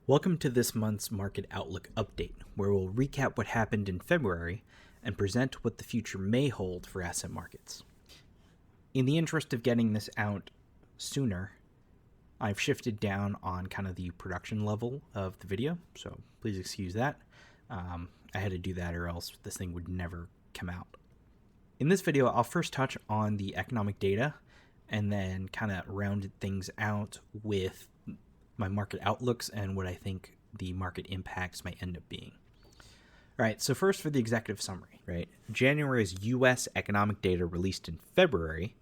Welcome to this month's Market Outlook Update, where we'll recap what happened in February and present what the future may hold for asset markets. In the interest of getting this out sooner, I've shifted down on kind of the production level of the video, so please excuse that. I had to do that or else this thing would never come out. In this video, I'll first touch on the economic data and then kind of round things out with my market outlooks and what I think the market impacts might end up being. All right, so first for the executive summary, right? January's U.S. economic data released in February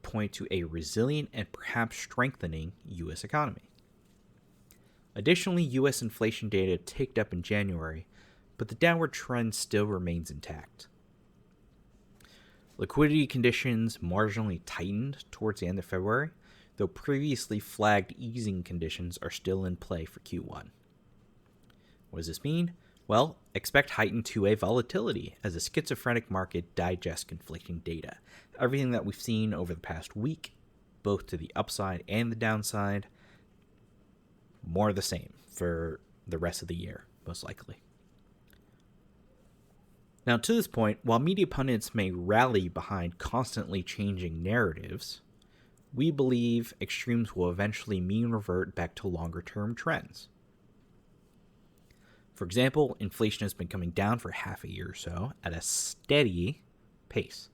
point to a resilient and perhaps strengthening U.S. economy. Additionally, U.S. inflation data ticked up in January, but the downward trend still remains intact. Liquidity conditions marginally tightened towards the end of February, though previously flagged easing conditions are still in play for Q1. What does this mean? Well, expect heightened 2A volatility as a schizophrenic market digests conflicting data. Everything that we've seen over the past week, both to the upside and the downside, more of the same for the rest of the year, most likely. Now, to this point, while media pundits may rally behind constantly changing narratives, we believe extremes will eventually mean revert back to longer-term trends. For example, inflation has been coming down for half a year or so at a steady pace.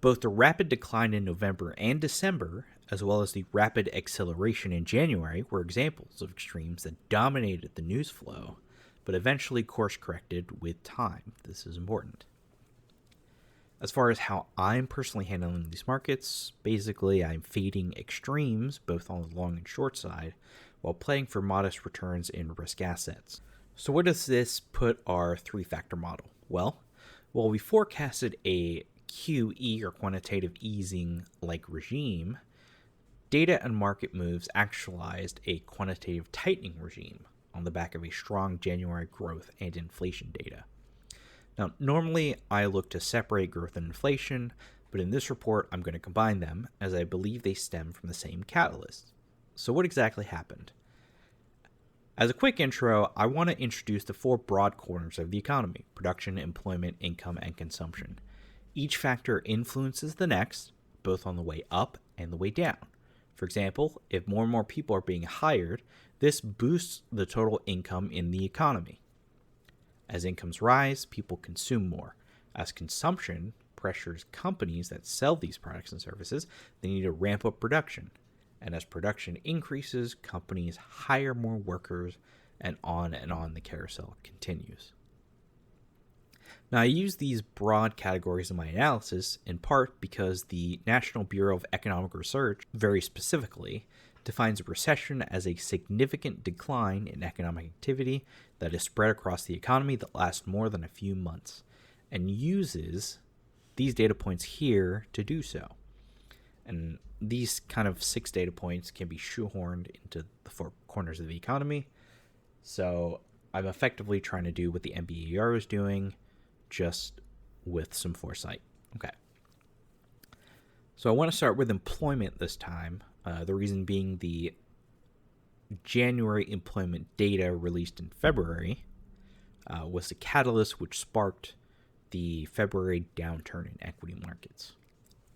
Both the rapid decline in November and December, as well as the rapid acceleration in January, were examples of extremes that dominated the news flow, but eventually course-corrected with time. This is important. As far as how I'm personally handling these markets, basically I'm fading extremes, both on the long and short side, while playing for modest returns in risk assets. So where does this put our three-factor model? Well, while we forecasted a QE or quantitative easing-like regime, data and market moves actualized a quantitative tightening regime on the back of a strong January growth and inflation data. Now, normally I look to separate growth and inflation, but in this report I'm going to combine them as I believe they stem from the same catalyst. So what exactly happened? As a quick intro, I want to introduce the four broad corners of the economy: production, employment, income, and consumption. Each factor influences the next, both on the way up and the way down. For example, if more and more people are being hired, this boosts the total income in the economy. As incomes rise, people consume more. As consumption pressures companies that sell these products and services, they need to ramp up production. And as production increases, companies hire more workers, and on the carousel continues. Now, I use these broad categories in my analysis in part because the National Bureau of Economic Research, very specifically, defines a recession as a significant decline in economic activity that is spread across the economy that lasts more than a few months, and uses these data points here to do so. And these kind of 6 data points can be shoehorned into the four corners of the economy. So I'm effectively trying to do what the NBER is doing, just with some foresight. Okay. So I want to start with employment this time. The reason being the January employment data released in February was the catalyst which sparked the February downturn in equity markets.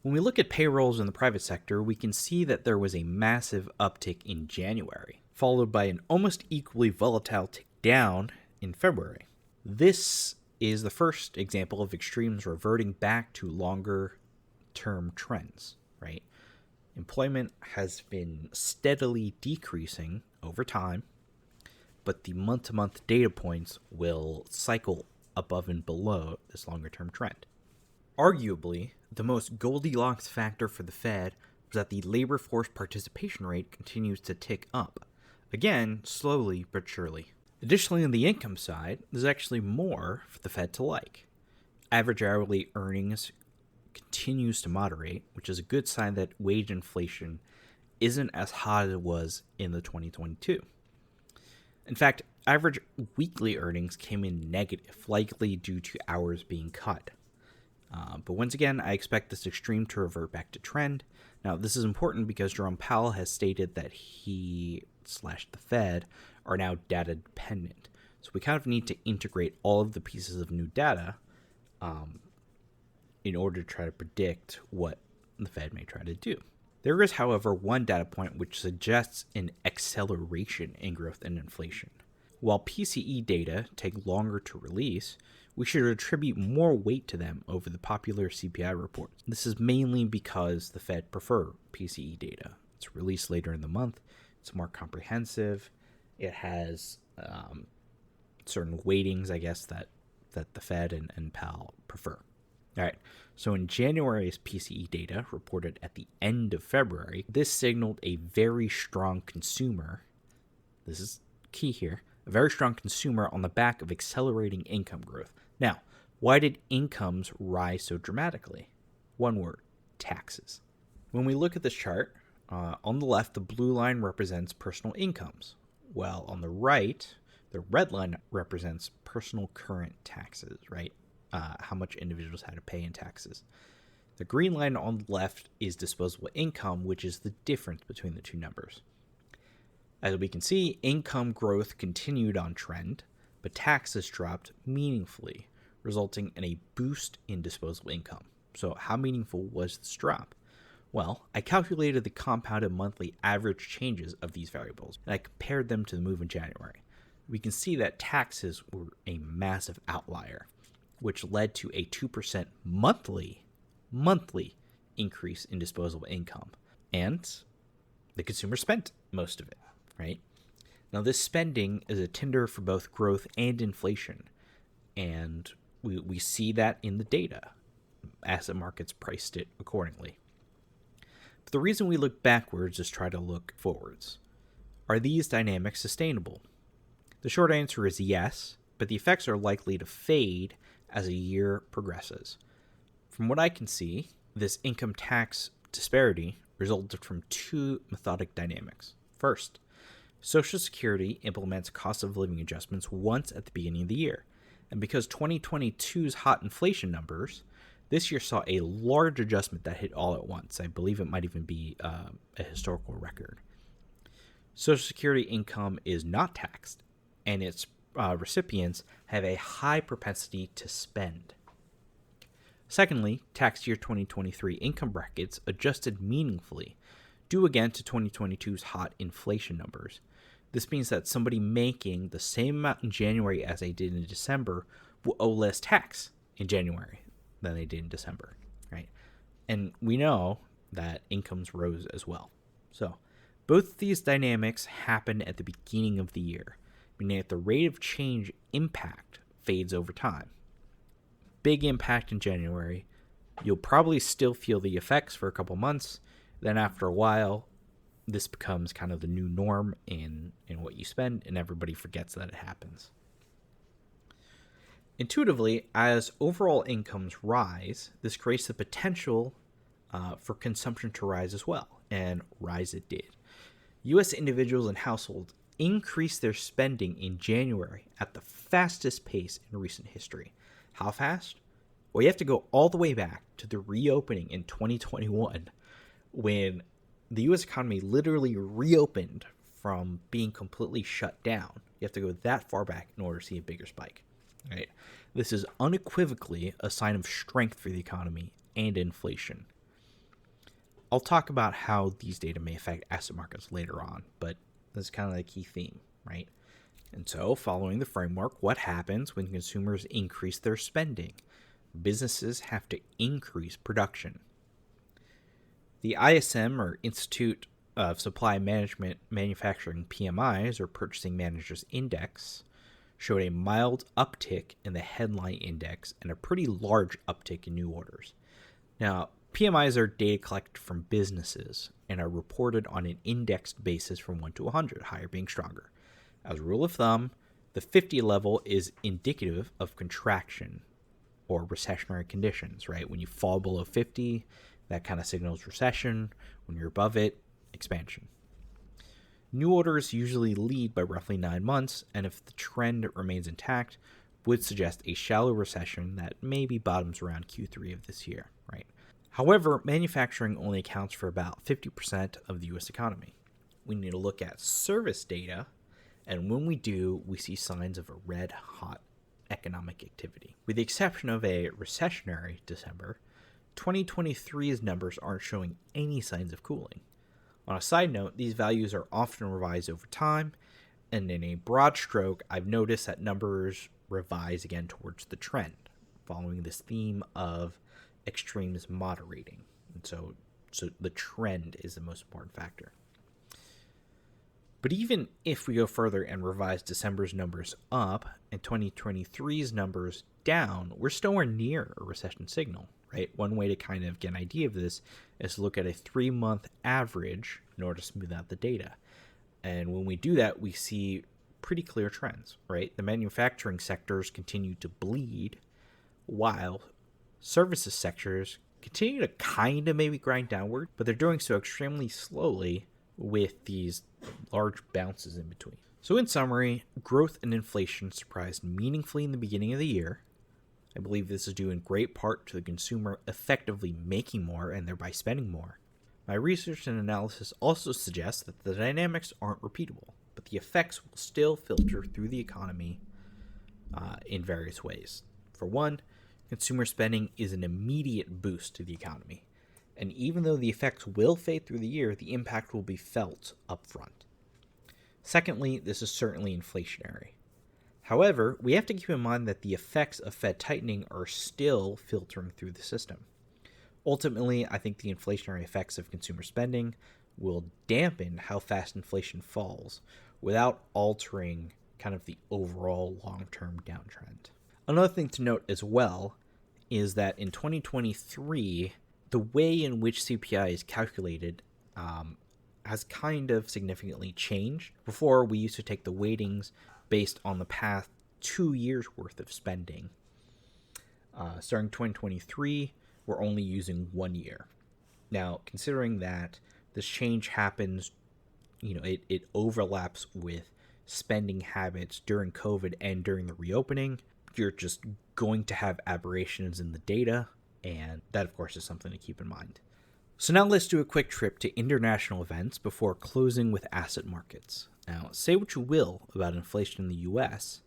When we look at payrolls in the private sector, we can see that there was a massive uptick in January, followed by an almost equally volatile tick down in February. This is the first example of extremes reverting back to longer-term trends, right? Employment has been steadily decreasing over time, but the month-to-month data points will cycle above and below this longer-term trend. Arguably, the most Goldilocks factor for the Fed was that the labor force participation rate continues to tick up. Again, slowly but surely. Additionally, on the income side, there's actually more for the Fed to like. Average hourly earnings continues to moderate, which is a good sign that wage inflation isn't as hot as it was in the 2022. In fact, average weekly earnings came in negative, likely due to hours being cut. But once again, I expect this extreme to revert back to trend. Now, this is important because Jerome Powell has stated that he/the Fed are now data dependent. So we kind of need to integrate all of the pieces of new data in order to try to predict what the Fed may try to do. There is, however, one data point which suggests an acceleration in growth and inflation. While PCE data take longer to release, we should attribute more weight to them over the popular CPI reports. This is mainly because the Fed prefer PCE data. It's released later in the month, it's more comprehensive, it has certain weightings, I guess, that the Fed and Powell prefer. All right, so in January's PCE data reported at the end of February, this signaled a very strong consumer. This is key here. A very strong consumer on the back of accelerating income growth. Now, why did incomes rise so dramatically? One word, taxes. When we look at this chart, on the left, the blue line represents personal incomes, while on the right, the red line represents personal current taxes, right? How much individuals had to pay in taxes. The green line on the left is disposable income, which is the difference between the two numbers. As we can see, income growth continued on trend, but taxes dropped meaningfully, resulting in a boost in disposable income. So how meaningful was this drop? Well, I calculated the compounded monthly average changes of these variables, and I compared them to the move in January. We can see that taxes were a massive outlier, which led to a 2% monthly increase in disposable income. And the consumer spent most of it, right? Now, this spending is a tinder for both growth and inflation, and we see that in the data. Asset markets priced it accordingly. But the reason we look backwards is try to look forwards. Are these dynamics sustainable? The short answer is yes, but the effects are likely to fade as a year progresses. From what I can see, this income tax disparity resulted from two methodic dynamics. First, Social Security implements cost of living adjustments once at the beginning of the year, and because 2022's hot inflation numbers, this year saw a large adjustment that hit all at once. I believe it might even be a historical record. Social Security income is not taxed, and its recipients have a high propensity to spend. Secondly, tax year 2023 income brackets adjusted meaningfully, due again to 2022's hot inflation numbers. This means that somebody making the same amount in January as they did in December will owe less tax in January than they did in December, right? And we know that incomes rose as well. So both these dynamics happen at the beginning of the year, meaning that the rate of change impact fades over time. Big impact in January. You'll probably still feel the effects for a couple months. Then after a while, this becomes kind of the new norm in what you spend, and everybody forgets that it happens. Intuitively, as overall incomes rise, this creates the potential for consumption to rise as well, and rise it did. U.S. individuals and households increased their spending in January at the fastest pace in recent history. How fast? Well, you have to go all the way back to the reopening in 2021, when the U.S. economy literally reopened from being completely shut down. You have to go that far back in order to see a bigger spike. Right? This is unequivocally a sign of strength for the economy and inflation. I'll talk about how these data may affect asset markets later on, but this is kind of the key theme, right? And so, following the framework, what happens when consumers increase their spending? Businesses have to increase production. The ISM, or Institute of Supply Management Manufacturing PMIs, or Purchasing Managers Index, showed a mild uptick in the headline index and a pretty large uptick in new orders. Now, PMIs are data collected from businesses and are reported on an indexed basis from 1 to 100, higher being stronger. As a rule of thumb, the 50 level is indicative of contraction or recessionary conditions, right? When you fall below 50, that kind of signals recession. When you're above it, expansion. New orders usually lead by roughly 9 months, and if the trend remains intact, would suggest a shallow recession that maybe bottoms around Q3 of this year, right? However, manufacturing only accounts for about 50% of the US economy. We need to look at service data, and when we do, we see signs of a red-hot economic activity. With the exception of a recessionary December, 2023's numbers aren't showing any signs of cooling. On a side note, these values are often revised over time, and in a broad stroke, I've noticed that numbers revise again towards the trend, following this theme of extremes moderating. And so the trend is the most important factor. But even if we go further and revise December's numbers up and 2023's numbers down, we're still near a recession signal, right? One way to kind of get an idea of this is to look at a 3-month average in order to smooth out the data. And when we do that, we see pretty clear trends, right? The manufacturing sectors continue to bleed while services sectors continue to kind of maybe grind downward, but they're doing so extremely slowly with these large bounces in between. So in summary, growth and inflation surprised meaningfully in the beginning of the year. I believe this is due in great part to the consumer effectively making more and thereby spending more. My research and analysis also suggests that the dynamics aren't repeatable, but the effects will still filter through the economy in various ways. For one, consumer spending is an immediate boost to the economy. And even though the effects will fade through the year, the impact will be felt up front. Secondly, this is certainly inflationary. However, we have to keep in mind that the effects of Fed tightening are still filtering through the system. Ultimately, I think the inflationary effects of consumer spending will dampen how fast inflation falls without altering kind of the overall long-term downtrend. Another thing to note as well is that in 2023, the way in which CPI is calculated has kind of significantly changed. Before, we used to take the weightings based on the past 2 years' worth of spending. Starting 2023, we're only using 1 year. Now, considering that this change happens, it overlaps with spending habits during COVID and during the reopening, you're just going to have aberrations in the data. And that, of course, is something to keep in mind. So now let's do a quick trip to international events before closing with asset markets. Now, say what you will about inflation in the US,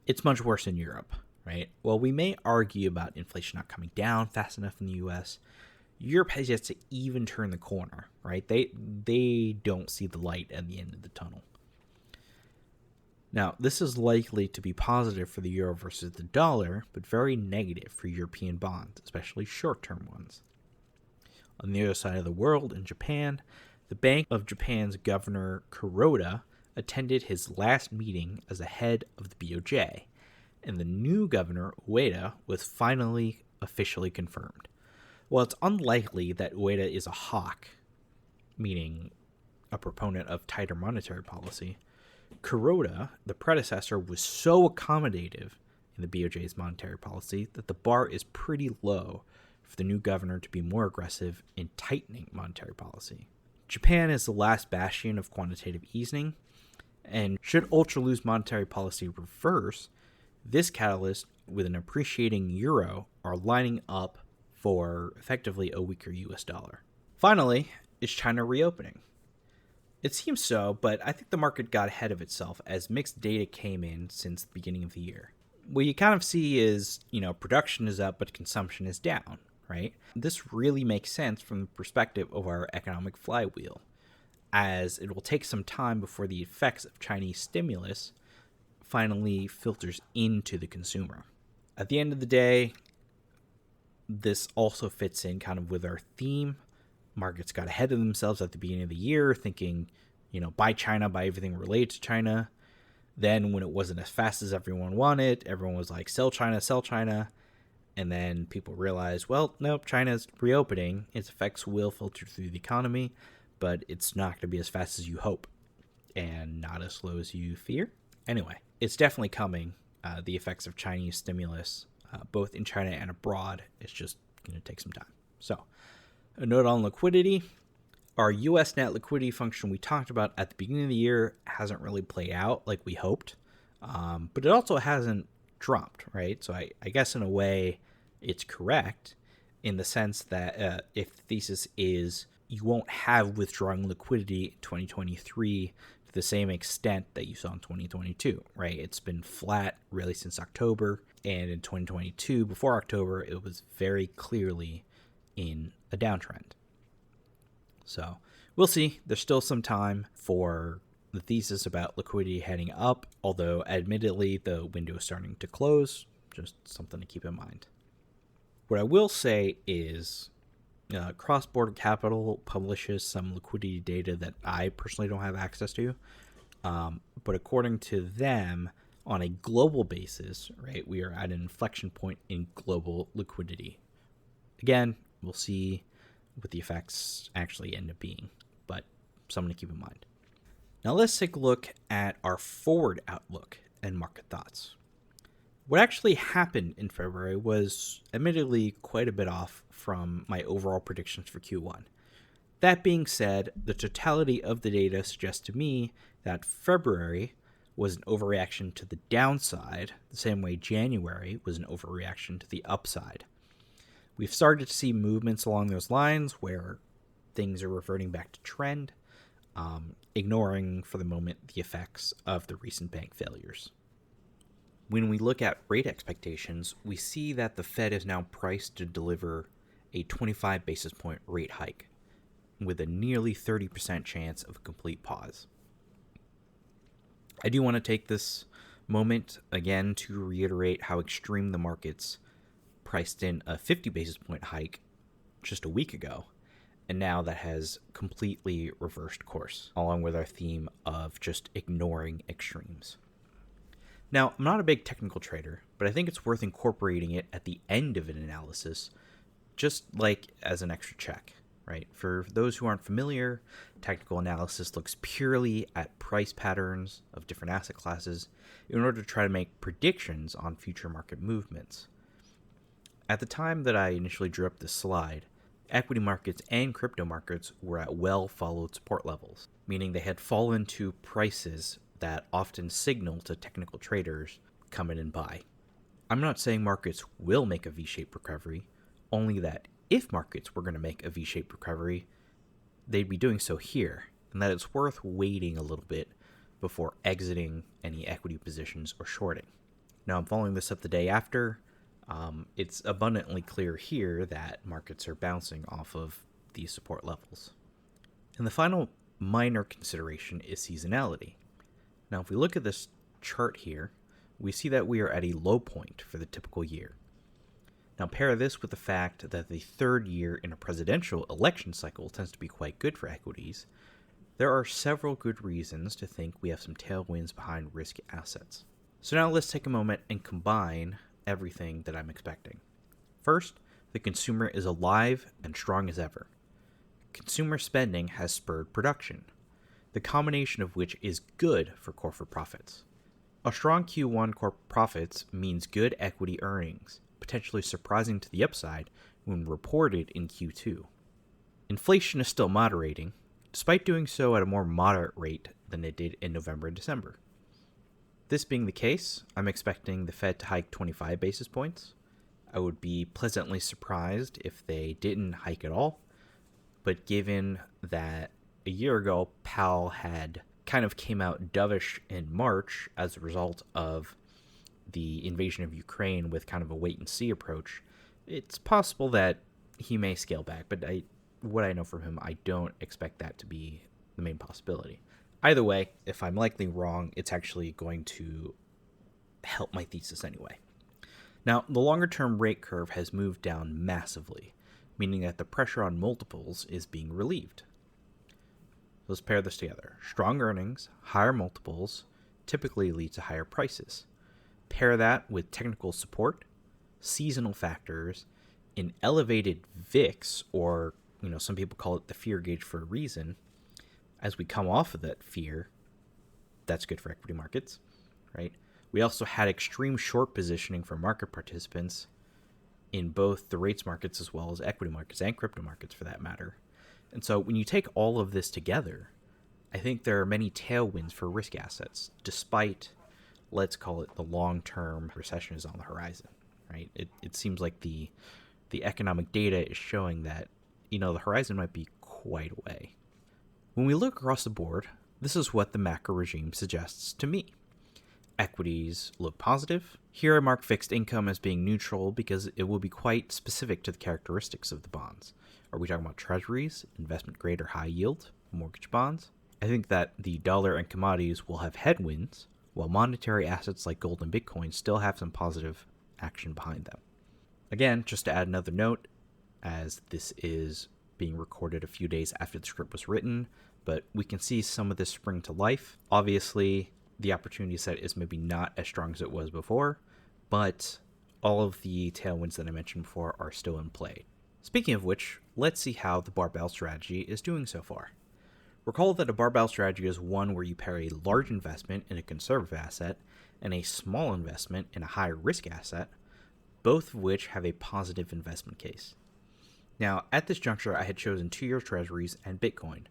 it's much worse in Europe, right? While we may argue about inflation not coming down fast enough in the US, Europe has yet to even turn the corner, right? They don't see the light at the end of the tunnel. Now, this is likely to be positive for the euro versus the dollar, but very negative for European bonds, especially short-term ones. On the other side of the world, in Japan, the Bank of Japan's Governor Kuroda attended his last meeting as the head of the BOJ, and the new governor, Ueda, was finally officially confirmed. While it's unlikely that Ueda is a hawk, meaning a proponent of tighter monetary policy, Kuroda, the predecessor, was so accommodative in the BOJ's monetary policy that the bar is pretty low for the new governor to be more aggressive in tightening monetary policy. Japan is the last bastion of quantitative easing, and should ultra-loose monetary policy reverse, this catalyst with an appreciating euro are lining up for effectively a weaker US dollar. Finally, is China reopening? It seems so, but I think the market got ahead of itself as mixed data came in since the beginning of the year. What you kind of see is, production is up, but consumption is down, right? This really makes sense from the perspective of our economic flywheel, as it will take some time before the effects of Chinese stimulus finally filters into the consumer. At the end of the day, this also fits in kind of with our theme. Markets got ahead of themselves at the beginning of the year, thinking, buy China, buy everything related to China. Then when it wasn't as fast as everyone wanted, everyone was like, sell China, sell China. And then people realized, well, nope, China's reopening. Its effects will filter through the economy, but it's not going to be as fast as you hope and not as slow as you fear. Anyway, it's definitely coming. The effects of Chinese stimulus, both in China and abroad, it's just going to take some time. So, a note on liquidity. Our U.S. net liquidity function we talked about at the beginning of the year hasn't really played out like we hoped. But it also hasn't dropped, right? So I guess in a way it's correct in the sense that if the thesis is you won't have withdrawing liquidity in 2023 to the same extent that you saw in 2022, right? It's been flat really since October. And in 2022, before October, it was very clearly in a downtrend. So we'll see. There's still some time for the thesis about liquidity heading up, although admittedly the window is starting to close. Just something to keep in mind. What I will say is Cross Border Capital publishes some liquidity data that I personally don't have access to. But according to them, on a global basis, right, we are at an inflection point in global liquidity. Again, we'll see what the effects actually end up being, but something to keep in mind. Now let's take a look at our forward outlook and market thoughts. What actually happened in February was admittedly quite a bit off from my overall predictions for Q1. That being said, the totality of the data suggests to me that February was an overreaction to the downside, the same way January was an overreaction to the upside. We've started to see movements along those lines where things are reverting back to trend, ignoring for the moment the effects of the recent bank failures. When we look at rate expectations, we see that the Fed is now priced to deliver a 25 basis point rate hike with a nearly 30% chance of a complete pause. I do want to take this moment again to reiterate how extreme the markets priced in a 50 basis point hike just a week ago, and now that has completely reversed course, along with our theme of just ignoring extremes. Now, I'm not a big technical trader, but I think it's worth incorporating it at the end of an analysis, just like as an extra check, right? For those who aren't familiar, technical analysis looks purely at price patterns of different asset classes in order to try to make predictions on future market movements. At the time that I initially drew up this slide, equity markets and crypto markets were at well-followed support levels, meaning they had fallen to prices that often signal to technical traders come in and buy. I'm not saying markets will make a V-shaped recovery, only that if markets were going to make a V-shaped recovery, they'd be doing so here, and that it's worth waiting a little bit before exiting any equity positions or shorting. Now, I'm following this up the day after. It's abundantly clear here that markets are bouncing off of these support levels. And the final minor consideration is seasonality. Now, if we look at this chart here, we see that we are at a low point for the typical year. Now, pair this with the fact that the third year in a presidential election cycle tends to be quite good for equities. There are several good reasons to think we have some tailwinds behind risky assets. So now let's take a moment and combine everything that I'm expecting. First, the consumer is alive and strong as ever. Consumer spending has spurred production, the combination of which is good for corporate profits. A strong Q1 corporate profits means good equity earnings, potentially surprising to the upside when reported in Q2. Inflation is still moderating, despite doing so at a more moderate rate than it did in November and December. This being the case, I'm expecting the Fed to hike 25 basis points. I would be pleasantly surprised if they didn't hike at all, but given that a year ago Powell had kind of came out dovish in March as a result of the invasion of Ukraine with kind of a wait-and-see approach, it's possible that he may scale back, but what I know from him, I don't expect that to be the main possibility. Either way, if I'm likely wrong, it's actually going to help my thesis anyway. Now, the longer-term rate curve has moved down massively, meaning that the pressure on multiples is being relieved. Let's pair this together. Strong earnings, higher multiples, typically lead to higher prices. Pair that with technical support, seasonal factors, an elevated VIX, or some people call it the fear gauge for a reason. As we come off of that fear, that's good for equity markets, right? We also had extreme short positioning for market participants in both the rates markets as well as equity markets and crypto markets for that matter. And so when you take all of this together, I think there are many tailwinds for risk assets, despite let's call it the long-term recession is on the horizon, right? It seems like the economic data is showing that, the horizon might be quite away. When we look across the board, this is what the macro regime suggests to me. Equities look positive. Here I mark fixed income as being neutral because it will be quite specific to the characteristics of the bonds. Are we talking about treasuries, investment grade or high yield, mortgage bonds? I think that the dollar and commodities will have headwinds, while monetary assets like gold and Bitcoin still have some positive action behind them. Again, just to add another note, as this is being recorded a few days after the script was written, but we can see some of this spring to life. Obviously, the opportunity set is maybe not as strong as it was before, but all of the tailwinds that I mentioned before are still in play. Speaking of which, let's see how the barbell strategy is doing so far. Recall that a barbell strategy is one where you pair a large investment in a conservative asset and a small investment in a high risk asset, both of which have a positive investment case. Now, at this juncture, I had chosen 2-year treasuries and Bitcoin.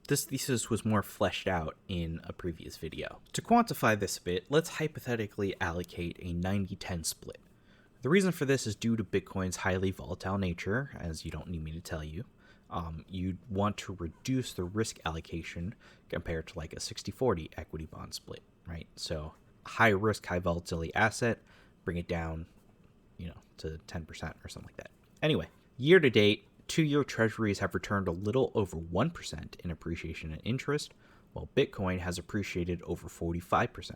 This thesis was more fleshed out in a previous video. To quantify this a bit, let's hypothetically allocate a 90-10 split. The reason for this is due to Bitcoin's highly volatile nature, as you don't need me to tell you. You'd want to reduce the risk allocation compared to like a 60-40 equity bond split, right? So high risk, high volatility asset, bring it down, to 10% or something like that. Anyway, year to date, 2-year treasuries have returned a little over 1% in appreciation and interest, while Bitcoin has appreciated over 45%.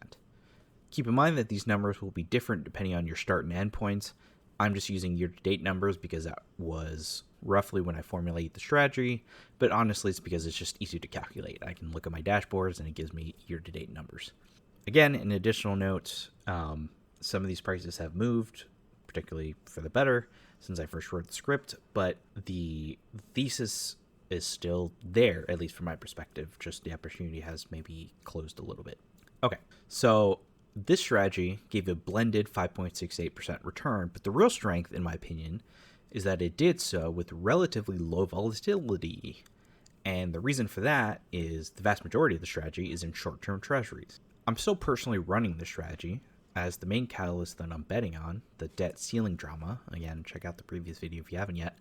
Keep in mind that these numbers will be different depending on your start and end points. I'm just using year-to-date numbers because that was roughly when I formulated the strategy, but honestly it's because it's just easy to calculate. I can look at my dashboards and it gives me year-to-date numbers. Again, an additional note, some of these prices have moved, particularly for the better, since I first wrote the script, but the thesis is still there, at least from my perspective, just the opportunity has maybe closed a little bit. Okay, so this strategy gave a blended 5.68% return, but the real strength, in my opinion, is that it did so with relatively low volatility. And the reason for that is the vast majority of the strategy is in short-term treasuries. I'm still personally running this strategy, as the main catalyst that I'm betting on, the debt ceiling drama, again, check out the previous video if you haven't yet,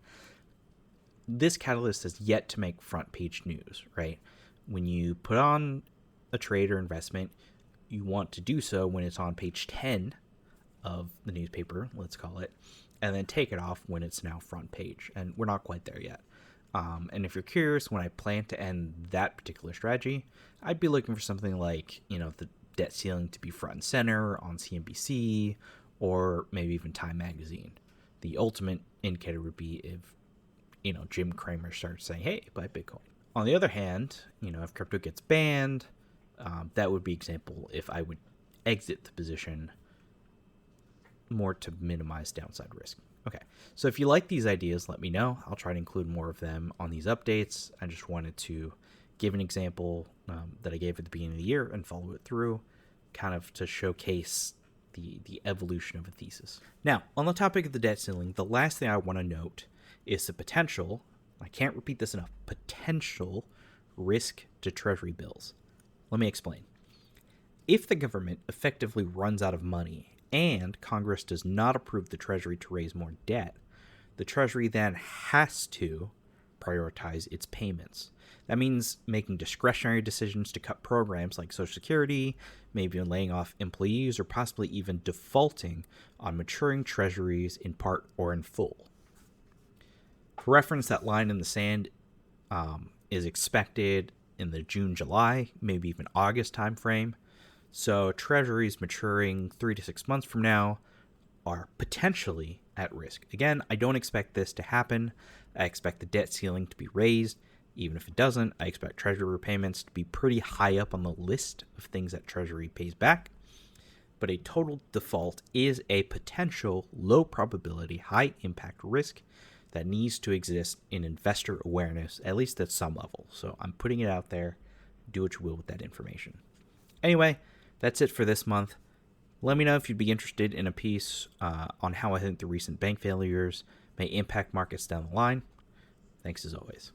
this catalyst has yet to make front page news, right? When you put on a trade or investment, you want to do so when it's on page 10 of the newspaper, let's call it, and then take it off when it's now front page. And we're not quite there yet. And if you're curious, when I plan to end that particular strategy, I'd be looking for something like, the debt ceiling to be front and center on CNBC or maybe even Time Magazine. The ultimate indicator would be if, Jim Cramer starts saying, hey, buy Bitcoin. On the other hand, if crypto gets banned, that would be example if I would exit the position more to minimize downside risk. Okay, so if you like these ideas, let me know. I'll try to include more of them on these updates. I just wanted to give an example that I gave at the beginning of the year and follow it through, kind of to showcase the evolution of a thesis. Now, on the topic of the debt ceiling, the last thing I want to note is the potential, I can't repeat this enough, potential risk to treasury bills. Let me explain. If the government effectively runs out of money and Congress does not approve the Treasury to raise more debt, the Treasury then has to prioritize its payments. That means making discretionary decisions to cut programs like Social Security, maybe even laying off employees, or possibly even defaulting on maturing treasuries in part or in full. For reference, that line in the sand is expected in the June-July, maybe even August timeframe. So treasuries maturing 3 to 6 months from now are potentially at risk. Again, I don't expect this to happen. I expect the debt ceiling to be raised. Even if it doesn't, I expect treasury repayments to be pretty high up on the list of things that treasury pays back. But a total default is a potential low probability, high impact risk that needs to exist in investor awareness, at least at some level. So I'm putting it out there. Do what you will with that information. Anyway, that's it for this month. Let me know if you'd be interested in a piece on how I think the recent bank failures may impact markets down the line. Thanks as always.